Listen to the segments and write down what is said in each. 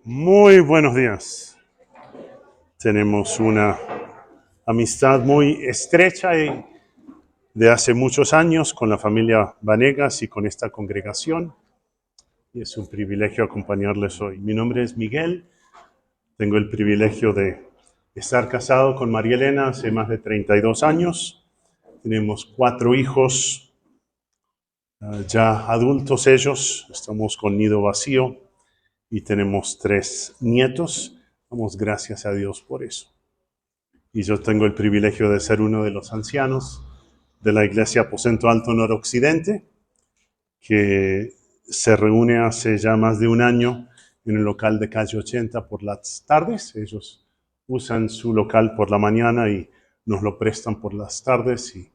Muy buenos días. Tenemos una amistad muy estrecha y de hace muchos años con la familia Vanegas y con esta congregación. Y es un privilegio acompañarles hoy. Mi nombre es Miguel. Tengo el privilegio de estar casado con María Elena hace más de 32 años. Tenemos 4 hijos, ya adultos ellos. Estamos con nido vacío y tenemos 3 nietos. Damos gracias a Dios por eso. Y yo tengo el privilegio de ser uno de los ancianos de la Iglesia Aposento Alto Noroccidente, que se reúne hace ya más de un año en el local de calle 80 por las tardes. Ellos usan su local por la mañana y nos lo prestan por las tardes y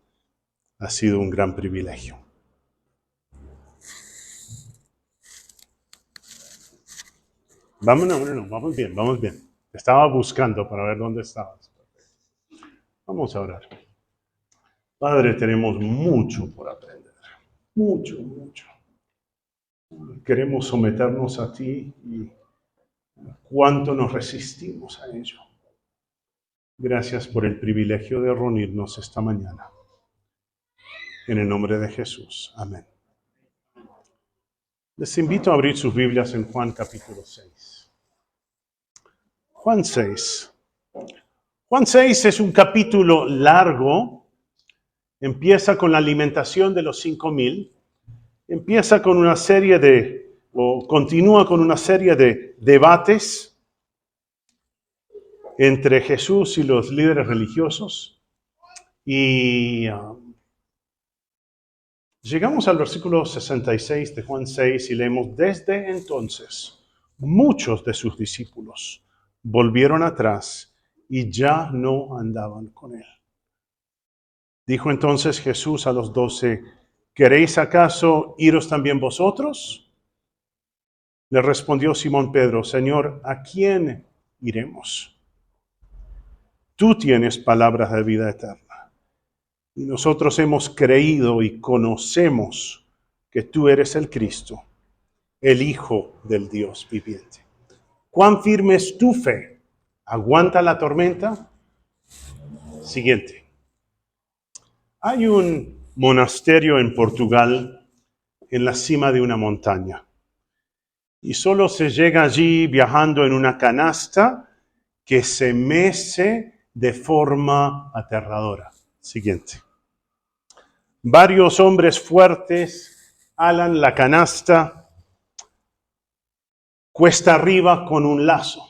ha sido un gran privilegio. Vamos bien, vamos bien. Te estaba buscando para ver dónde estabas. Vamos a orar. Padre, tenemos mucho por aprender. Mucho, mucho. Queremos someternos a ti y cuánto nos resistimos a ello. Gracias por el privilegio de reunirnos esta mañana. En el nombre de Jesús. Amén. Les invito a abrir sus Biblias en Juan capítulo 6. Juan 6. Juan 6 es un capítulo largo. Empieza con la alimentación de los 5,000. Empieza con una serie continúa con una serie de debates entre Jesús y los líderes religiosos. Y llegamos al versículo 66 de Juan 6 y leemos: desde entonces muchos de sus discípulos volvieron atrás y ya no andaban con él. Dijo entonces Jesús a los 12: ¿queréis acaso iros también vosotros? Le respondió Simón Pedro: Señor, ¿a quién iremos? Tú tienes palabras de vida eterna. Y nosotros hemos creído y conocemos que tú eres el Cristo, el Hijo del Dios viviente. ¿Cuán firme es tu fe? ¿Aguanta la tormenta? Siguiente. Hay un monasterio en Portugal en la cima de una montaña. Y solo se llega allí viajando en una canasta que se mece de forma aterradora. Siguiente. Varios hombres fuertes alan la canasta cuesta arriba con un lazo.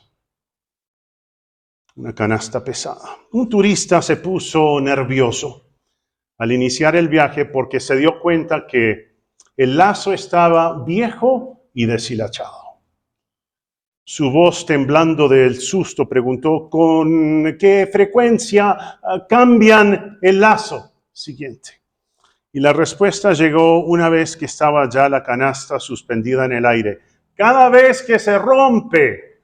Una canasta pesada. Un turista se puso nervioso al iniciar el viaje porque se dio cuenta que el lazo estaba viejo y deshilachado. Su voz, temblando del susto, preguntó: ¿con qué frecuencia cambian el lazo? Siguiente. Y la respuesta llegó una vez que estaba ya la canasta suspendida en el aire: cada vez que se rompe.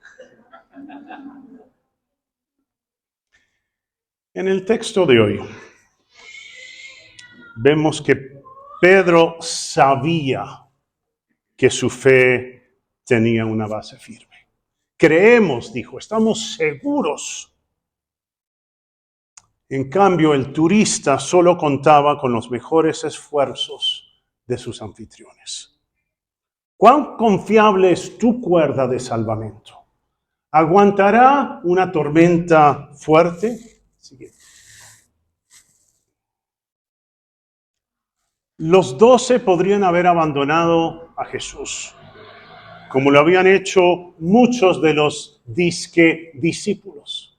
En el texto de hoy vemos que Pedro sabía que su fe tenía una base firme. Creemos, dijo, estamos seguros. En cambio, el turista solo contaba con los mejores esfuerzos de sus anfitriones. ¿Cuán confiable es tu cuerda de salvamento? ¿Aguantará una tormenta fuerte? Siguiente. Los 12 podrían haber abandonado a Jesús, como lo habían hecho muchos de los discípulos.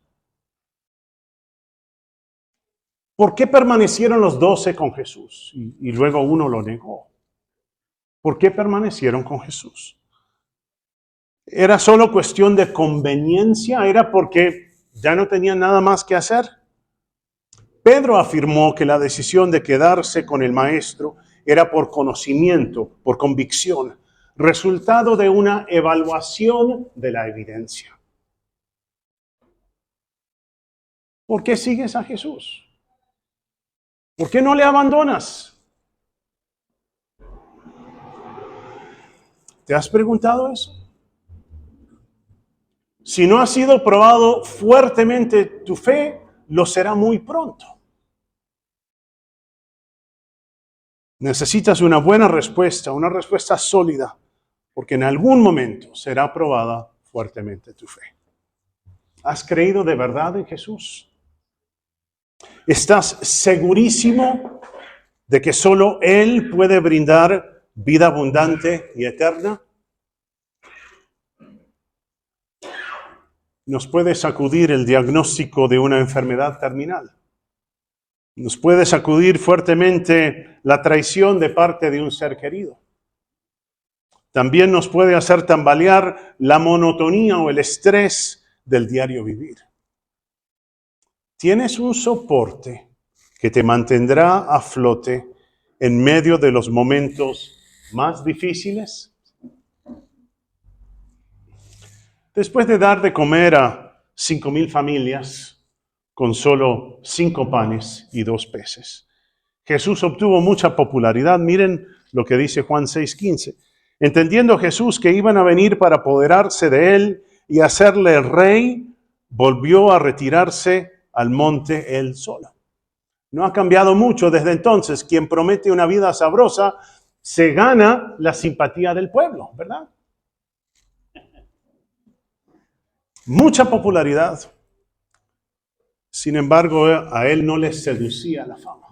¿Por qué permanecieron los 12 con Jesús? Y luego uno lo negó. ¿Por qué permanecieron con Jesús? ¿Era solo cuestión de conveniencia? ¿Era porque ya no tenían nada más que hacer? Pedro afirmó que la decisión de quedarse con el maestro era por conocimiento, por convicción, resultado de una evaluación de la evidencia. ¿Por qué sigues a Jesús? ¿Por qué no le abandonas? ¿Te has preguntado eso? Si no ha sido probado fuertemente tu fe, lo será muy pronto. Necesitas una buena respuesta, una respuesta sólida, porque en algún momento será probada fuertemente tu fe. ¿Has creído de verdad en Jesús? ¿Estás segurísimo de que solo Él puede brindar vida abundante y eterna? Nos puede sacudir el diagnóstico de una enfermedad terminal. Nos puede sacudir fuertemente la traición de parte de un ser querido. También nos puede hacer tambalear la monotonía o el estrés del diario vivir. Tienes un soporte que te mantendrá a flote en medio de los momentos más difíciles. Después de dar de comer a 5,000 familias con solo 5 panes y 2 peces, Jesús obtuvo mucha popularidad. Miren lo que dice Juan 6:15. Entendiendo Jesús que iban a venir para apoderarse de él y hacerle rey, volvió a retirarse al monte él solo. No ha cambiado mucho desde entonces. Quien promete una vida sabrosa se gana la simpatía del pueblo, ¿verdad? Mucha popularidad. Sin embargo, a él no le seducía la fama.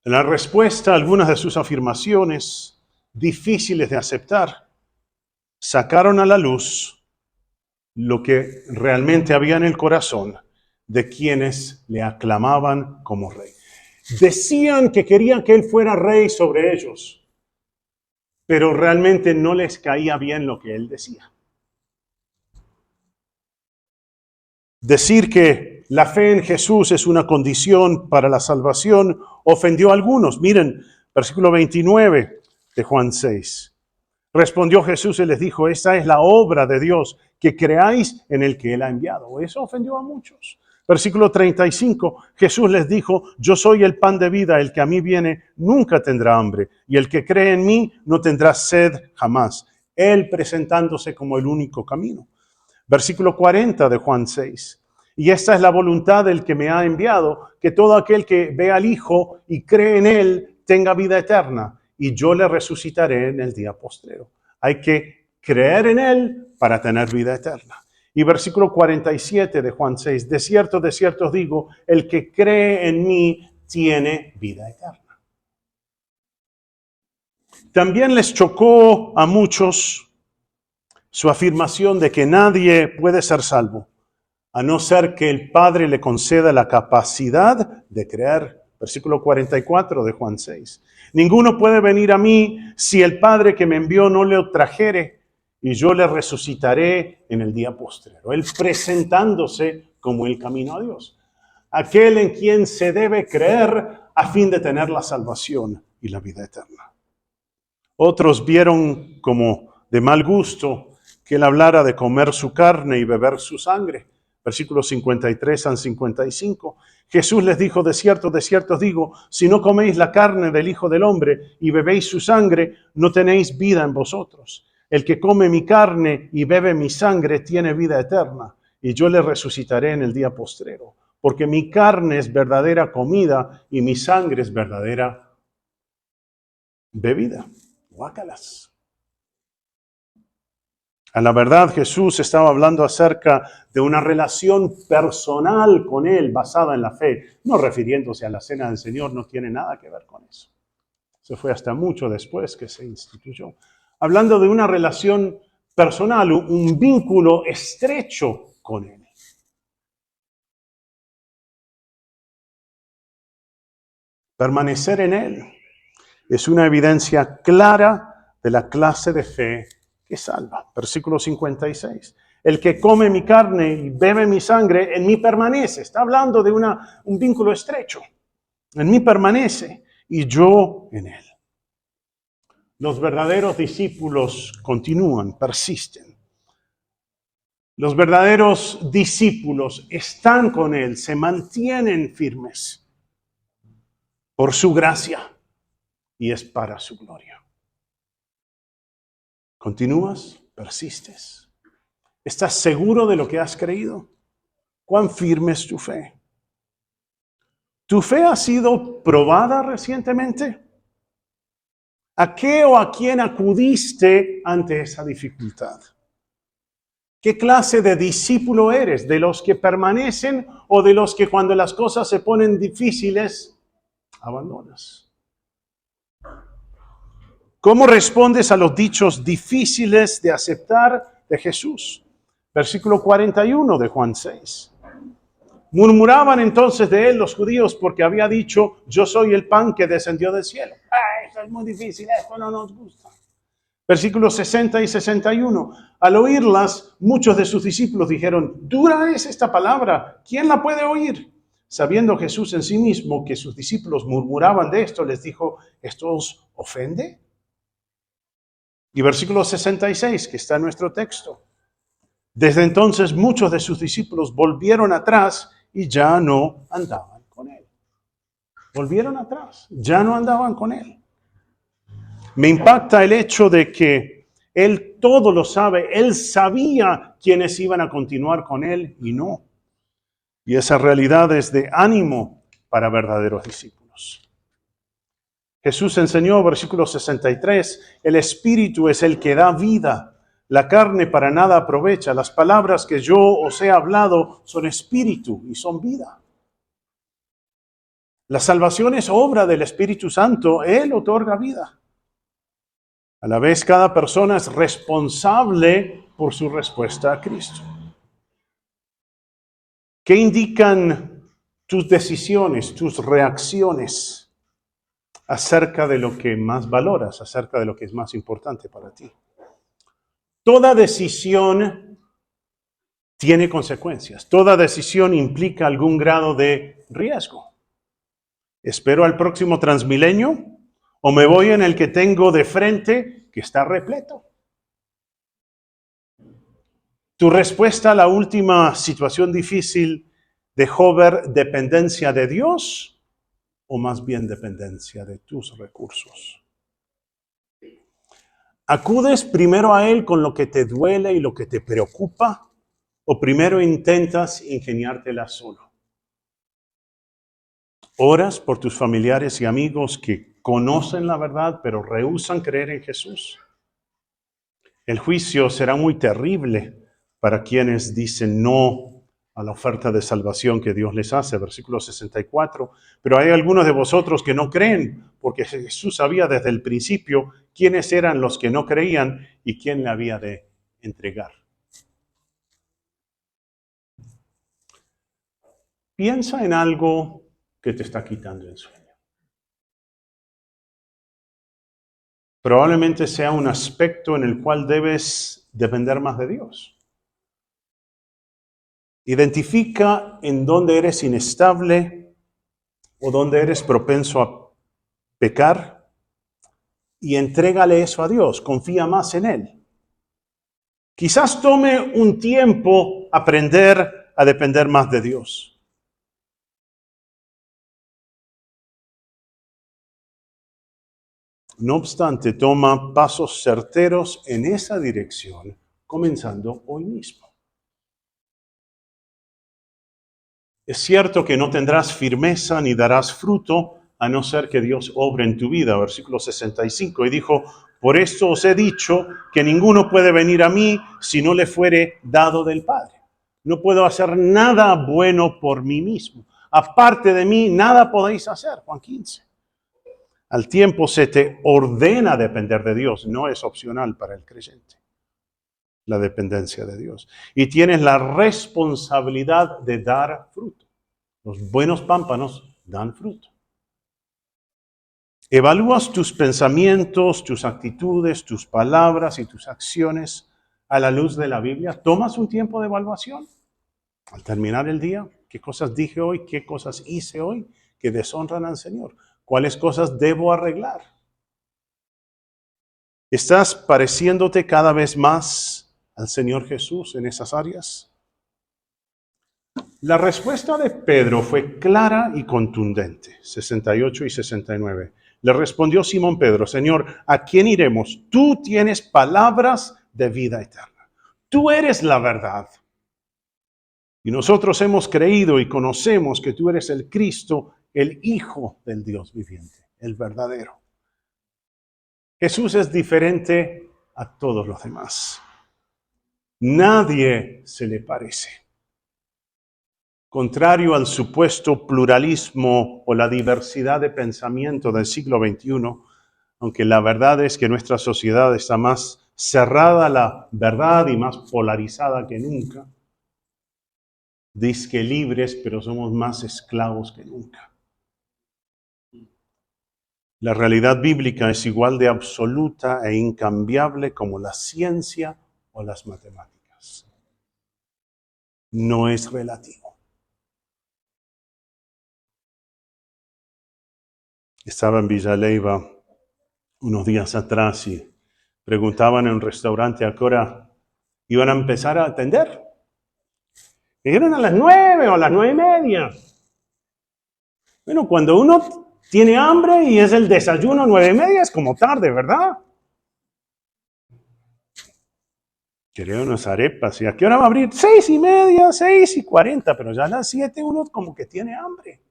En la respuesta a algunas de sus afirmaciones difíciles de aceptar, sacaron a la luz lo que realmente había en el corazón de quienes le aclamaban como rey. Decían que querían que él fuera rey sobre ellos, pero realmente no les caía bien lo que él decía. Decir que la fe en Jesús es una condición para la salvación ofendió a algunos. Miren, versículo 29 de Juan 6. Respondió Jesús y les dijo, esta es la obra de Dios, que creáis en el que Él ha enviado. Eso ofendió a muchos. Versículo 35, Jesús les dijo, yo soy el pan de vida, el que a mí viene nunca tendrá hambre, y el que cree en mí no tendrá sed jamás. Él presentándose como el único camino. Versículo 40 de Juan 6. Y esta es la voluntad del que me ha enviado, que todo aquel que ve al Hijo y cree en Él tenga vida eterna, y yo le resucitaré en el día postrero. Hay que creer en Él para tener vida eterna. Y versículo 47 de Juan 6. De cierto os digo, el que cree en mí tiene vida eterna. También les chocó a muchos su afirmación de que nadie puede ser salvo, a no ser que el Padre le conceda la capacidad de creer. Versículo 44 de Juan 6. Ninguno puede venir a mí si el Padre que me envió no le trajere, y yo le resucitaré en el día postrero. Él presentándose como el camino a Dios. Aquel en quien se debe creer a fin de tener la salvación y la vida eterna. Otros vieron como de mal gusto que él hablara de comer su carne y beber su sangre. Versículos 53 al 55. Jesús les dijo, de cierto os digo, si no coméis la carne del Hijo del Hombre y bebéis su sangre, no tenéis vida en vosotros. El que come mi carne y bebe mi sangre tiene vida eterna, y yo le resucitaré en el día postrero. Porque mi carne es verdadera comida y mi sangre es verdadera bebida. Guácalas. A la verdad, Jesús estaba hablando acerca de una relación personal con Él basada en la fe, no refiriéndose a la cena del Señor, no tiene nada que ver con eso. Eso fue hasta mucho después que se instituyó. Hablando de una relación personal, un vínculo estrecho con Él. Permanecer en Él es una evidencia clara de la clase de fe que salva. Versículo 56. El que come mi carne y bebe mi sangre, en mí permanece. Está hablando de un vínculo estrecho. En mí permanece y yo en él. Los verdaderos discípulos continúan, persisten. Los verdaderos discípulos están con él, se mantienen firmes por su gracia y es para su gloria. ¿Continúas? ¿Persistes? ¿Estás seguro de lo que has creído? ¿Cuán firme es tu fe? ¿Tu fe ha sido probada recientemente? ¿A qué o a quién acudiste ante esa dificultad? ¿Qué clase de discípulo eres? ¿De los que permanecen o de los que cuando las cosas se ponen difíciles, abandonas? ¿Cómo respondes a los dichos difíciles de aceptar de Jesús? Versículo 41 de Juan 6. Murmuraban entonces de él los judíos porque había dicho, yo soy el pan que descendió del cielo. Esto es muy difícil, esto no nos gusta. Versículos 60 y 61. Al oírlas, muchos de sus discípulos dijeron, dura es esta palabra, ¿quién la puede oír? Sabiendo Jesús en sí mismo que sus discípulos murmuraban de esto, les dijo, ¿esto os ofende? Y versículo 66, que está en nuestro texto. Desde entonces muchos de sus discípulos volvieron atrás y ya no andaban con él. Volvieron atrás, ya no andaban con él. Me impacta el hecho de que él todo lo sabe, él sabía quiénes iban a continuar con él y no. Y esa realidad es de ánimo para verdaderos discípulos. Jesús enseñó, versículo 63, el Espíritu es el que da vida, la carne para nada aprovecha. Las palabras que yo os he hablado son espíritu y son vida. La salvación es obra del Espíritu Santo, Él otorga vida. A la vez, cada persona es responsable por su respuesta a Cristo. ¿Qué indican tus decisiones, tus reacciones acerca de lo que más valoras, acerca de lo que es más importante para ti? Toda decisión tiene consecuencias. Toda decisión implica algún grado de riesgo. ¿Espero al próximo Transmilenio o me voy en el que tengo de frente que está repleto? ¿Tu respuesta a la última situación difícil dejó ver dependencia de Dios o más bien dependencia de tus recursos? ¿Acudes primero a Él con lo que te duele y lo que te preocupa o primero intentas ingeniártela solo? ¿Oras por tus familiares y amigos que conocen la verdad pero rehúsan creer en Jesús? El juicio será muy terrible para quienes dicen no a la oferta de salvación que Dios les hace, versículo 64. Pero hay algunos de vosotros que no creen, porque Jesús sabía desde el principio quiénes eran los que no creían y quién le había de entregar. Piensa en algo que te está quitando el sueño. Probablemente sea un aspecto en el cual debes depender más de Dios. Identifica en dónde eres inestable o dónde eres propenso a pecar y entrégale eso a Dios. Confía más en Él. Quizás tome un tiempo aprender a depender más de Dios. No obstante, toma pasos certeros en esa dirección, comenzando hoy mismo. Es cierto que no tendrás firmeza ni darás fruto a no ser que Dios obre en tu vida. Versículo 65. Y dijo, por esto os he dicho que ninguno puede venir a mí si no le fuere dado del Padre. No puedo hacer nada bueno por mí mismo. Aparte de mí, nada podéis hacer. Juan 15. Al tiempo se te ordena depender de Dios. No es opcional para el creyente la dependencia de Dios. Y tienes la responsabilidad de dar fruto. Los buenos pámpanos dan fruto. Evalúas tus pensamientos, tus actitudes, tus palabras y tus acciones a la luz de la Biblia. ¿Tomas un tiempo de evaluación? Al terminar el día, ¿qué cosas dije hoy? ¿Qué cosas hice hoy que deshonran al Señor? ¿Cuáles cosas debo arreglar? ¿Estás pareciéndote cada vez más al Señor Jesús en esas áreas? La respuesta de Pedro fue clara y contundente, 68 y 69. Le respondió Simón Pedro, Señor, ¿a quién iremos? Tú tienes palabras de vida eterna. tú eres la verdad. Y nosotros hemos creído y conocemos que tú eres el Cristo, el Hijo del Dios viviente, el verdadero. Jesús es diferente a todos los demás. Nadie se le parece. Contrario al supuesto pluralismo o la diversidad de pensamiento del siglo XXI, aunque la verdad es que nuestra sociedad está más cerrada a la verdad y más polarizada que nunca, dizque libres, pero somos más esclavos que nunca. La realidad bíblica es igual de absoluta e incambiable como la ciencia o las matemáticas. No es relativo. Estaba en Villa Leyva unos días atrás y preguntaban en un restaurante a qué hora iban a empezar a atender. Dijeron a las 9 o a las 9:30. Bueno, cuando uno tiene hambre y es el desayuno 9:30, es como tarde, ¿verdad? Quería unas arepas. ¿Y a qué hora va a abrir? 6:30, 6:40, pero ya a las 7 uno como que tiene hambre.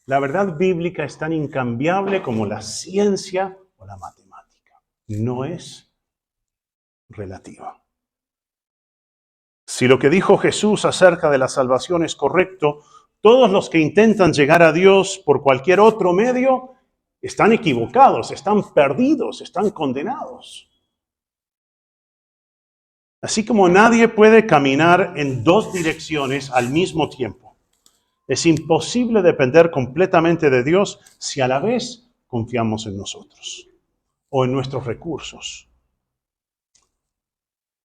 La verdad bíblica es tan incambiable como la ciencia o la matemática. No es relativa. Si lo que dijo Jesús acerca de la salvación es correcto, todos los que intentan llegar a Dios por cualquier otro medio están equivocados, están perdidos, están condenados. Así como nadie puede caminar en dos direcciones al mismo tiempo. Es imposible depender completamente de Dios si a la vez confiamos en nosotros o en nuestros recursos.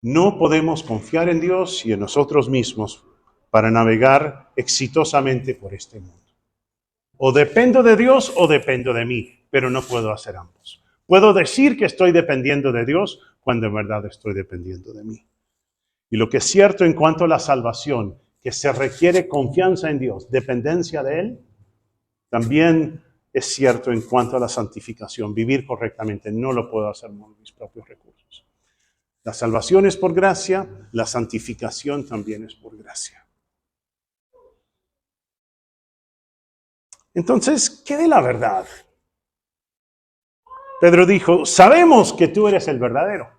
No podemos confiar en Dios y en nosotros mismos para navegar exitosamente por este mundo. O dependo de Dios o dependo de mí, pero no puedo hacer ambos. Puedo decir que estoy dependiendo de Dios cuando en verdad estoy dependiendo de mí. Y lo que es cierto en cuanto a la salvación, que se requiere confianza en Dios, dependencia de Él, también es cierto en cuanto a la santificación. Vivir correctamente no lo puedo hacer con mis propios recursos. La salvación es por gracia, la santificación también es por gracia. Entonces, ¿qué de la verdad? Pedro dijo, sabemos que tú eres el verdadero.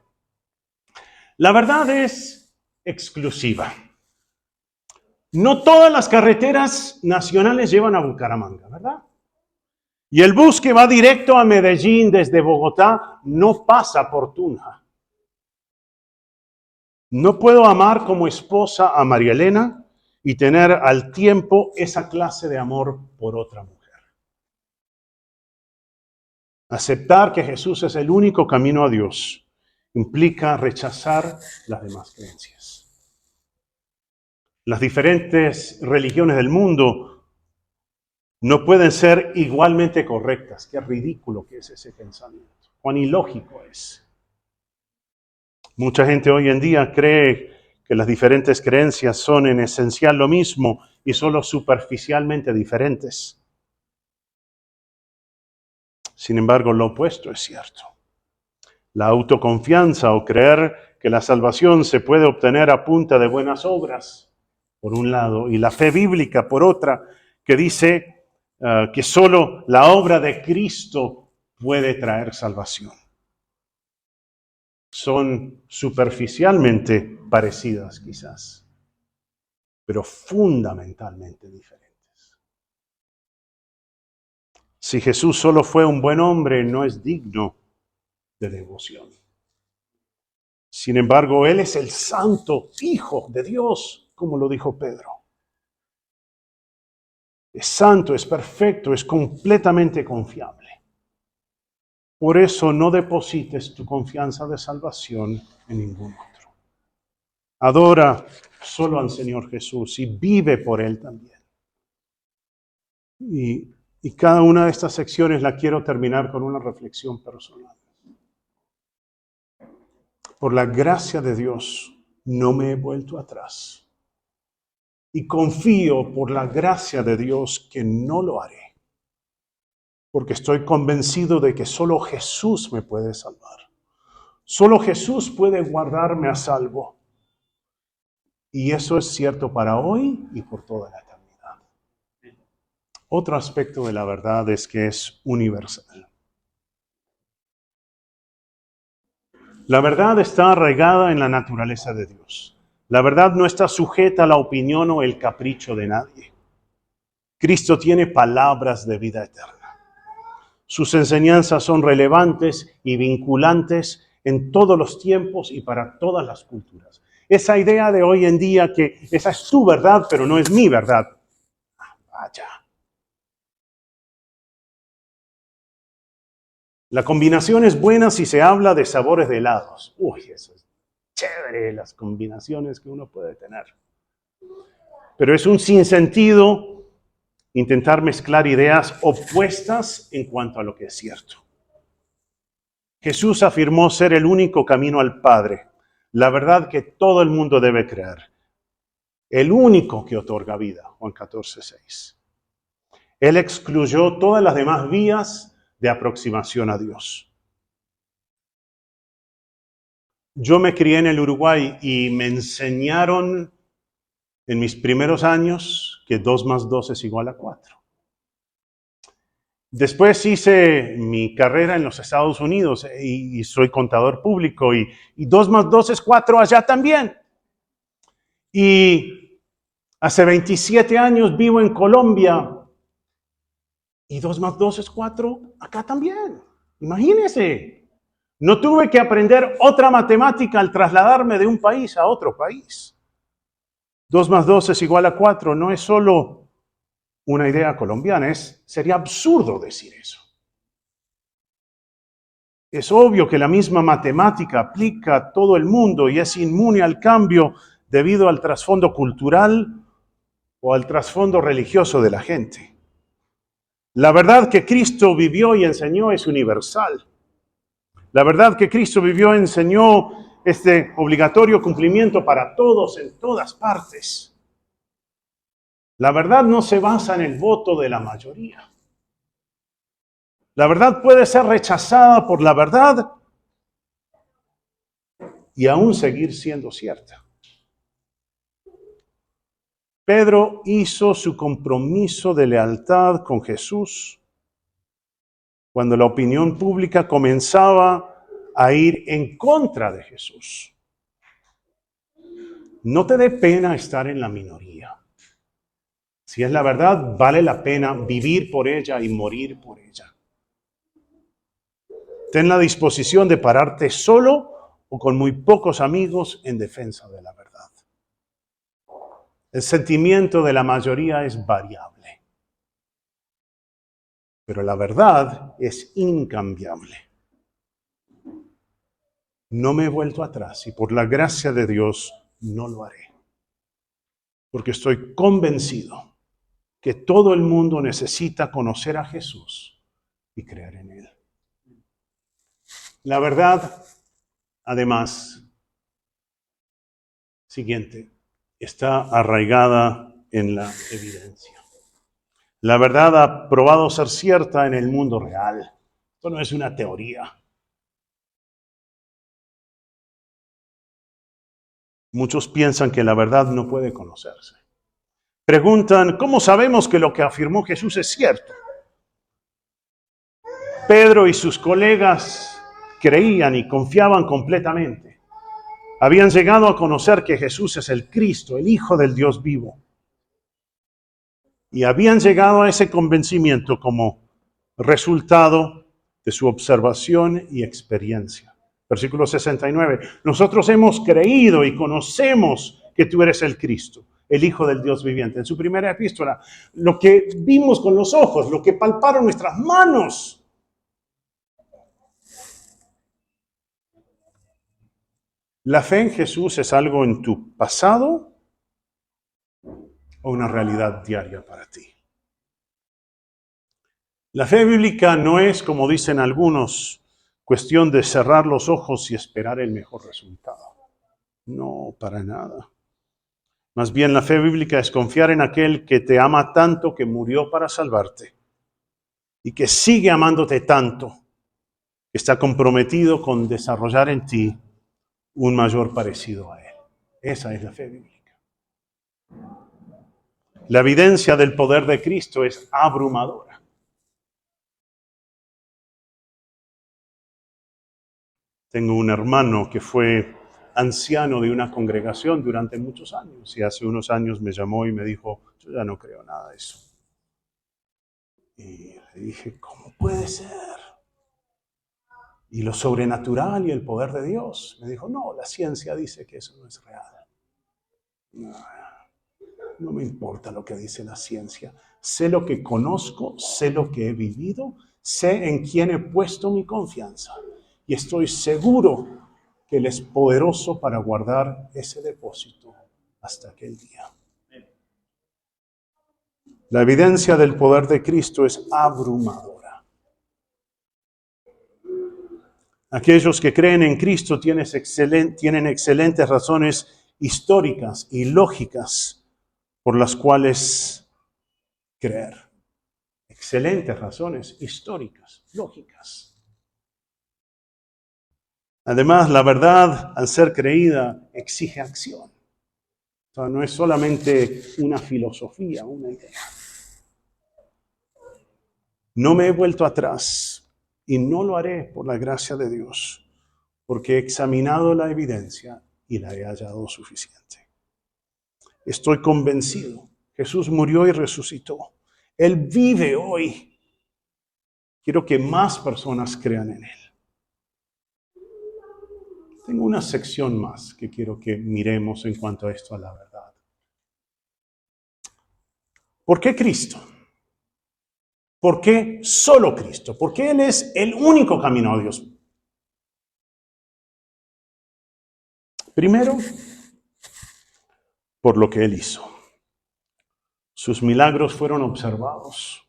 La verdad es exclusiva. No todas las carreteras nacionales llevan a Bucaramanga, ¿verdad? Y el bus que va directo a Medellín desde Bogotá no pasa por Tunja. No puedo amar como esposa a María Elena y tener al tiempo esa clase de amor por otra mujer. Aceptar que Jesús es el único camino a Dios implica rechazar las demás creencias. Las diferentes religiones del mundo no pueden ser igualmente correctas. Qué ridículo que es ese pensamiento. Cuán ilógico es. Mucha gente hoy en día cree que las diferentes creencias son en esencial lo mismo y solo superficialmente diferentes. Sin embargo, lo opuesto es cierto. La autoconfianza o creer que la salvación se puede obtener a punta de buenas obras, por un lado, y la fe bíblica, por otra, que dice que solo la obra de Cristo puede traer salvación. Son superficialmente parecidas quizás, pero fundamentalmente diferentes. Si Jesús solo fue un buen hombre, no es digno de devoción. Sin embargo, Él es el santo Hijo de Dios, como lo dijo Pedro. Es santo, es perfecto, es completamente confiable. Por eso no deposites tu confianza de salvación en ningún otro. Adora solo al Señor Jesús y vive por Él también. Y cada una de estas secciones la quiero terminar con una reflexión personal. Por la gracia de Dios no me he vuelto atrás. Y confío por la gracia de Dios que no lo haré. Porque estoy convencido de que solo Jesús me puede salvar. Solo Jesús puede guardarme a salvo. Y eso es cierto para hoy y por toda la eternidad. Otro aspecto de la verdad es que es universal. La verdad está arraigada en la naturaleza de Dios. La verdad no está sujeta a la opinión o el capricho de nadie. Cristo tiene palabras de vida eterna. Sus enseñanzas son relevantes y vinculantes en todos los tiempos y para todas las culturas. Esa idea de hoy en día que esa es tu verdad, pero no es mi verdad. Vaya. La combinación es buena si se habla de sabores de helados. Uy, eso es chévere, las combinaciones que uno puede tener. Pero es un sinsentido intentar mezclar ideas opuestas en cuanto a lo que es cierto. Jesús afirmó ser el único camino al Padre, la verdad que todo el mundo debe creer, el único que otorga vida, Juan 14:6. Él excluyó todas las demás vías de aproximación a Dios. Yo me crié en el Uruguay y me enseñaron en mis primeros años que 2 más 2 es igual a 4. Después hice mi carrera en los Estados Unidos y soy contador público y 2 más 2 es 4 allá también. Y hace 27 años vivo en Colombia y 2 más 2 es 4 acá también. Imagínense. No tuve que aprender otra matemática al trasladarme de un país a otro país. 2 más 2 es igual a 4. No es solo una idea colombiana, sería absurdo decir eso. Es obvio que la misma matemática aplica a todo el mundo y es inmune al cambio debido al trasfondo cultural o al trasfondo religioso de la gente. La verdad que Cristo vivió y enseñó es universal. La verdad que Cristo vivió y enseñó es de obligatorio cumplimiento para todos en todas partes. La verdad no se basa en el voto de la mayoría. La verdad puede ser rechazada por la verdad y aún seguir siendo cierta. Pedro hizo su compromiso de lealtad con Jesús cuando la opinión pública comenzaba a ir en contra de Jesús. No te dé pena estar en la minoría. Si es la verdad, vale la pena vivir por ella y morir por ella. Ten la disposición de pararte solo o con muy pocos amigos en defensa de la verdad. El sentimiento de la mayoría es variable, pero la verdad es incambiable. No me he vuelto atrás y por la gracia de Dios no lo haré, porque estoy convencido que todo el mundo necesita conocer a Jesús y creer en Él. La verdad, además, siguiente, está arraigada en la evidencia. La verdad ha probado ser cierta en el mundo real. Esto no es una teoría. Muchos piensan que la verdad no puede conocerse. Preguntan, ¿cómo sabemos que lo que afirmó Jesús es cierto? Pedro y sus colegas creían y confiaban completamente. Habían llegado a conocer que Jesús es el Cristo, el Hijo del Dios vivo. Y habían llegado a ese convencimiento como resultado de su observación y experiencia. Versículo 69. Nosotros hemos creído y conocemos que tú eres el Cristo, el Hijo del Dios viviente. En su primera epístola, lo que vimos con los ojos, lo que palparon nuestras manos. ¿La fe en Jesús es algo en tu pasado o una realidad diaria para ti? La fe bíblica no es, como dicen algunos, cuestión de cerrar los ojos y esperar el mejor resultado. No, para nada. Más bien la fe bíblica es confiar en aquel que te ama tanto que murió para salvarte y que sigue amándote tanto está comprometido con desarrollar en ti un mayor parecido a Él. Esa es la fe bíblica. La evidencia del poder de Cristo es abrumadora. Tengo un hermano que fue anciano de una congregación durante muchos años y hace unos años me llamó y me dijo, yo ya no creo nada de eso. Y le dije, ¿cómo puede ser? Y lo sobrenatural y el poder de Dios. Me dijo, no, la ciencia dice que eso no es real. No me importa lo que dice la ciencia. Sé lo que conozco, sé lo que he vivido, sé en quién he puesto mi confianza. Y estoy seguro que Él es poderoso para guardar ese depósito hasta aquel día. La evidencia del poder de Cristo es abrumadora. Aquellos que creen en Cristo tienen excelentes razones históricas y lógicas por las cuales creer. Excelentes razones históricas, lógicas. Además, la verdad, al ser creída, exige acción. O sea, no es solamente una filosofía, una idea. No me he vuelto atrás y no lo haré por la gracia de Dios, porque he examinado la evidencia y la he hallado suficiente. Estoy convencido. Jesús murió y resucitó. Él vive hoy. Quiero que más personas crean en Él. Tengo una sección más que quiero que miremos en cuanto a esto, a la verdad. ¿Por qué Cristo? ¿Por qué solo Cristo? Porque Él es el único camino a Dios. Primero, por lo que Él hizo. Sus milagros fueron observados.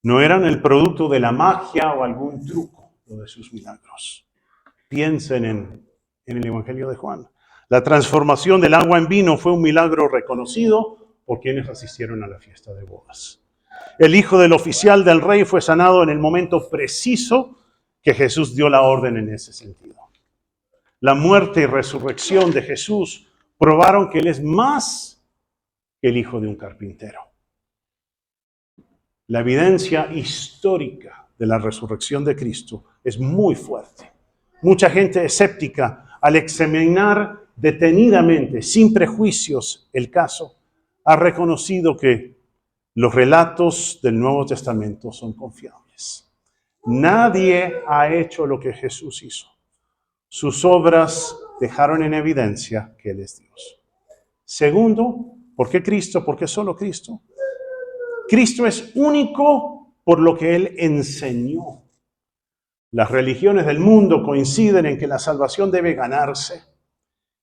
No eran el producto de la magia o algún truco, lo de sus milagros. Piensen en el Evangelio de Juan. La transformación del agua en vino fue un milagro reconocido por quienes asistieron a la fiesta de bodas. El hijo del oficial del rey fue sanado en el momento preciso que Jesús dio la orden en ese sentido. La muerte y resurrección de Jesús probaron que Él es más que el hijo de un carpintero. La evidencia histórica de la resurrección de Cristo es muy fuerte. Mucha gente escéptica, al examinar detenidamente, sin prejuicios, el caso, ha reconocido que los relatos del Nuevo Testamento son confiables. Nadie ha hecho lo que Jesús hizo. Sus obras dejaron en evidencia que Él es Dios. Segundo, ¿por qué Cristo? ¿Por qué solo Cristo? Cristo es único por lo que Él enseñó. Las religiones del mundo coinciden en que la salvación debe ganarse,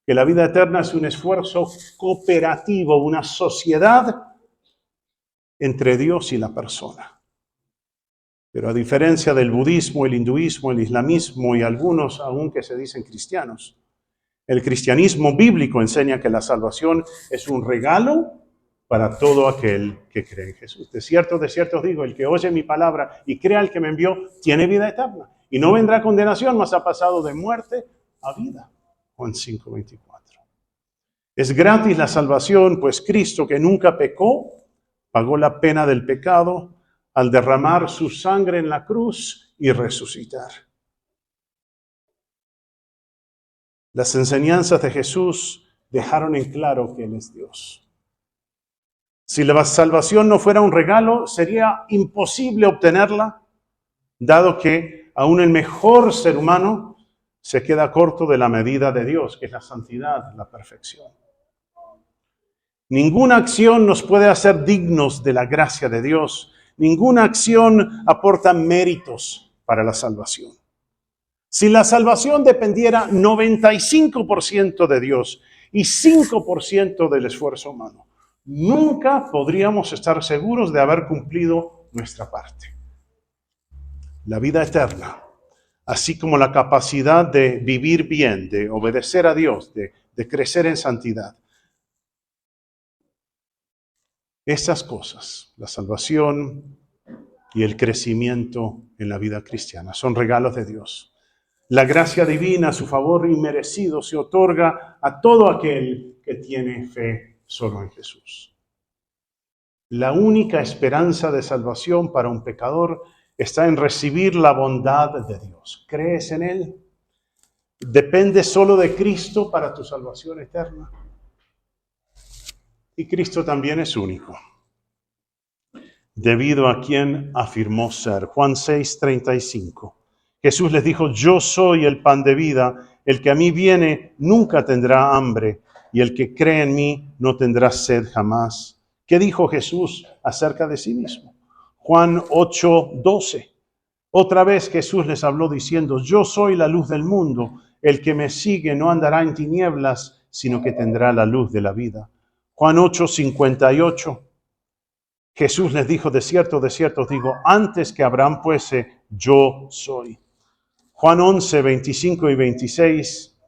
que la vida eterna es un esfuerzo cooperativo, una sociedad entre Dios y la persona. Pero a diferencia del budismo, el hinduismo, el islamismo y algunos aún que se dicen cristianos, el cristianismo bíblico enseña que la salvación es un regalo para todo aquel que cree en Jesús. De cierto os digo, el que oye mi palabra y crea al que me envió, tiene vida eterna. Y no vendrá condenación, mas ha pasado de muerte a vida. Juan 5:24. Es gratis la salvación, pues Cristo, que nunca pecó, pagó la pena del pecado al derramar su sangre en la cruz y resucitar. Las enseñanzas de Jesús dejaron en claro que Él es Dios. Si la salvación no fuera un regalo, sería imposible obtenerla, dado que aún el mejor ser humano se queda corto de la medida de Dios, que es la santidad, la perfección. Ninguna acción nos puede hacer dignos de la gracia de Dios. Ninguna acción aporta méritos para la salvación. Si la salvación dependiera 95% de Dios y 5% del esfuerzo humano, nunca podríamos estar seguros de haber cumplido nuestra parte. La vida eterna, así como la capacidad de vivir bien, de obedecer a Dios, de crecer en santidad. Estas cosas, la salvación, y el crecimiento en la vida cristiana. Son regalos de Dios. La gracia divina, su favor inmerecido, se otorga a todo aquel que tiene fe solo en Jesús. La única esperanza de salvación para un pecador está en recibir la bondad de Dios. ¿Crees en Él? ¿Depende solo de Cristo para tu salvación eterna? Y Cristo también es único, debido a quien afirmó ser. Juan 6:35. Jesús les dijo: yo soy el pan de vida, el que a mí viene nunca tendrá hambre, y el que cree en mí no tendrá sed jamás. ¿Qué dijo Jesús acerca de sí mismo? Juan 8:12. Otra vez Jesús les habló diciendo: yo soy la luz del mundo, el que me sigue no andará en tinieblas, sino que tendrá la luz de la vida. Juan 8:58. Jesús les dijo: de cierto os digo, antes que Abraham fuese, yo soy. Juan 11:25 y 26.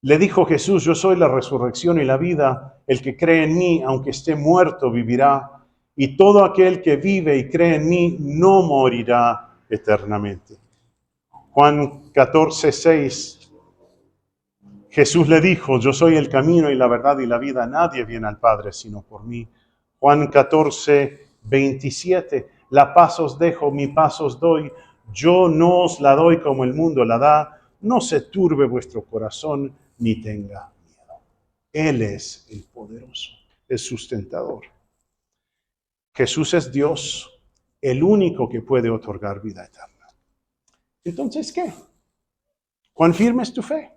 Le dijo Jesús: yo soy la resurrección y la vida. El que cree en mí, aunque esté muerto, vivirá. Y todo aquel que vive y cree en mí, no morirá eternamente. Juan 14:6. Jesús le dijo: yo soy el camino y la verdad y la vida. Nadie viene al Padre sino por mí. Juan 14:27. La paz os dejo, mi paz os doy. Yo no os la doy como el mundo la da. No se turbe vuestro corazón ni tenga miedo. Él es el poderoso, el sustentador. Jesús es Dios, el único que puede otorgar vida eterna. Entonces, ¿qué? ¿Cuán firme es tu fe?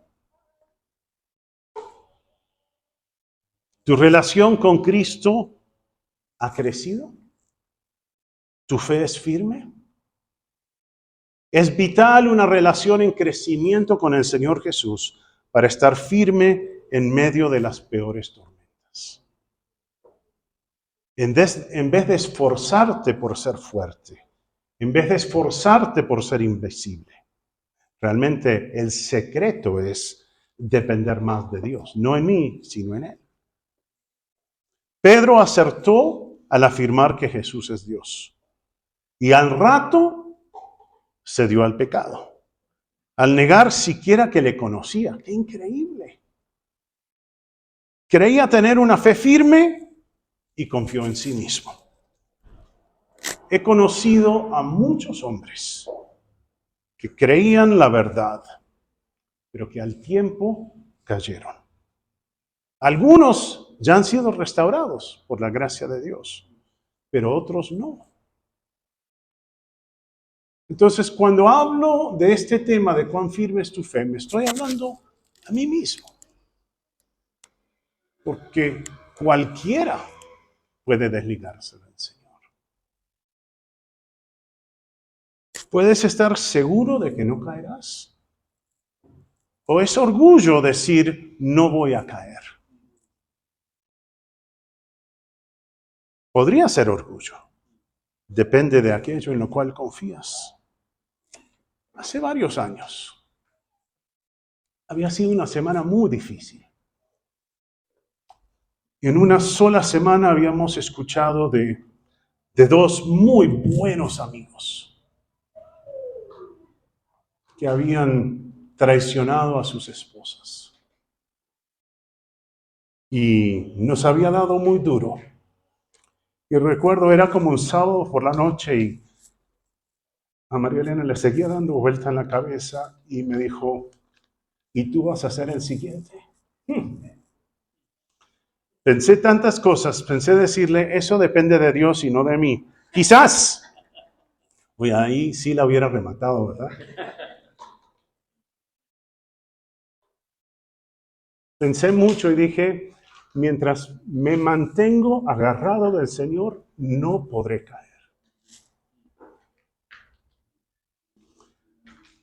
¿Tu relación con Cristo ha crecido? ¿Tu fe es firme? Es vital una relación en crecimiento con el Señor Jesús para estar firme en medio de las peores tormentas. En vez de esforzarte por ser fuerte, en vez de esforzarte por ser invisible, realmente el secreto es depender más de Dios, no en mí, sino en Él. Pedro acertó al afirmar que Jesús es Dios. Y al rato se dio al pecado, al negar siquiera que le conocía. ¡Qué increíble! Creía tener una fe firme y confió en sí mismo. He conocido a muchos hombres que creían la verdad, pero que al tiempo cayeron. Algunos ya han sido restaurados por la gracia de Dios, pero otros no. Entonces, cuando hablo de este tema de cuán firme es tu fe, me estoy hablando a mí mismo. Porque cualquiera puede desligarse del Señor. ¿Puedes estar seguro de que no caerás? ¿O es orgullo decir, no voy a caer? Podría ser orgullo. Depende de aquello en lo cual confías. Hace varios años había sido una semana muy difícil. En una sola semana habíamos escuchado de dos muy buenos amigos que habían traicionado a sus esposas. Y nos había dado muy duro. Y recuerdo, era como un sábado por la noche y a María Elena le seguía dando vuelta en la cabeza y me dijo, ¿y tú vas a ser el siguiente? Pensé tantas cosas, pensé decirle, eso depende de Dios y no de mí. Quizás. Pues ahí sí la hubiera rematado, ¿verdad? Pensé mucho y dije, mientras me mantengo agarrado del Señor, no podré caer.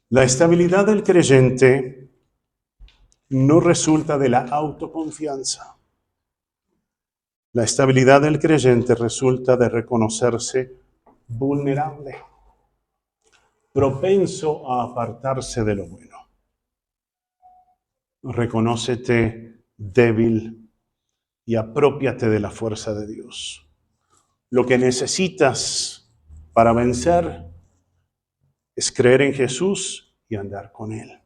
La estabilidad del creyente no resulta de la autoconfianza. La estabilidad del creyente resulta de reconocerse vulnerable, propenso a apartarse de lo bueno. Reconócete débil y aprópiate de la fuerza de Dios. Lo que necesitas para vencer es creer en Jesús y andar con Él.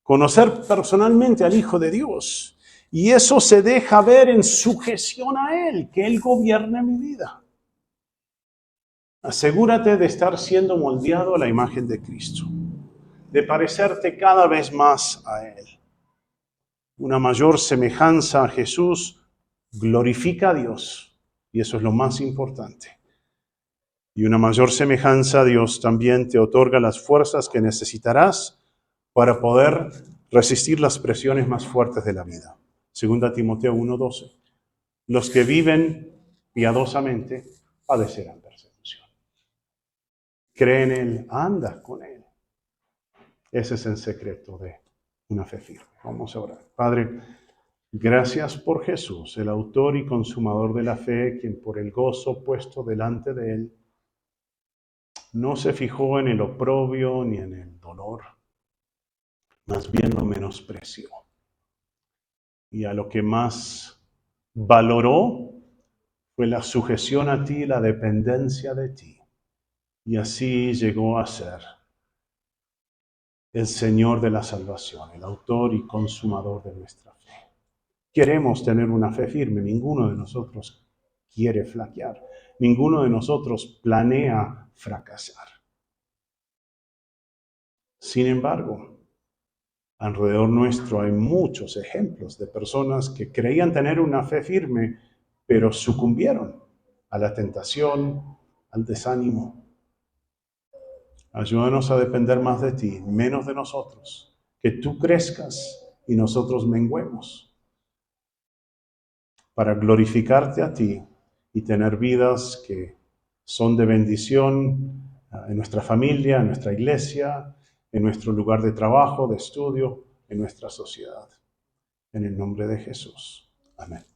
Conocer personalmente al Hijo de Dios. Y eso se deja ver en sujeción a Él, que Él gobierne mi vida. Asegúrate de estar siendo moldeado a la imagen de Cristo, de parecerte cada vez más a Él. Una mayor semejanza a Jesús glorifica a Dios, y eso es lo más importante. Y una mayor semejanza a Dios también te otorga las fuerzas que necesitarás para poder resistir las presiones más fuertes de la vida. 2 Timoteo 1:12. Los que viven piadosamente padecerán persecución. Cree en Él, anda con Él. Ese es el secreto de una fe firme. Vamos a orar. Padre, gracias por Jesús, el autor y consumador de la fe, quien por el gozo puesto delante de Él no se fijó en el oprobio ni en el dolor, más bien lo menospreció. Y a lo que más valoró fue la sujeción a ti, la dependencia de ti. Y así llegó a ser el Señor de la salvación, el autor y consumador de nuestra fe. Queremos tener una fe firme, ninguno de nosotros quiere flaquear, ninguno de nosotros planea fracasar. Sin embargo, alrededor nuestro hay muchos ejemplos de personas que creían tener una fe firme, pero sucumbieron a la tentación, al desánimo. Ayúdanos a depender más de ti, menos de nosotros, que tú crezcas y nosotros menguemos, para glorificarte a ti y tener vidas que son de bendición en nuestra familia, en nuestra iglesia, en nuestro lugar de trabajo, de estudio, en nuestra sociedad. En el nombre de Jesús. Amén.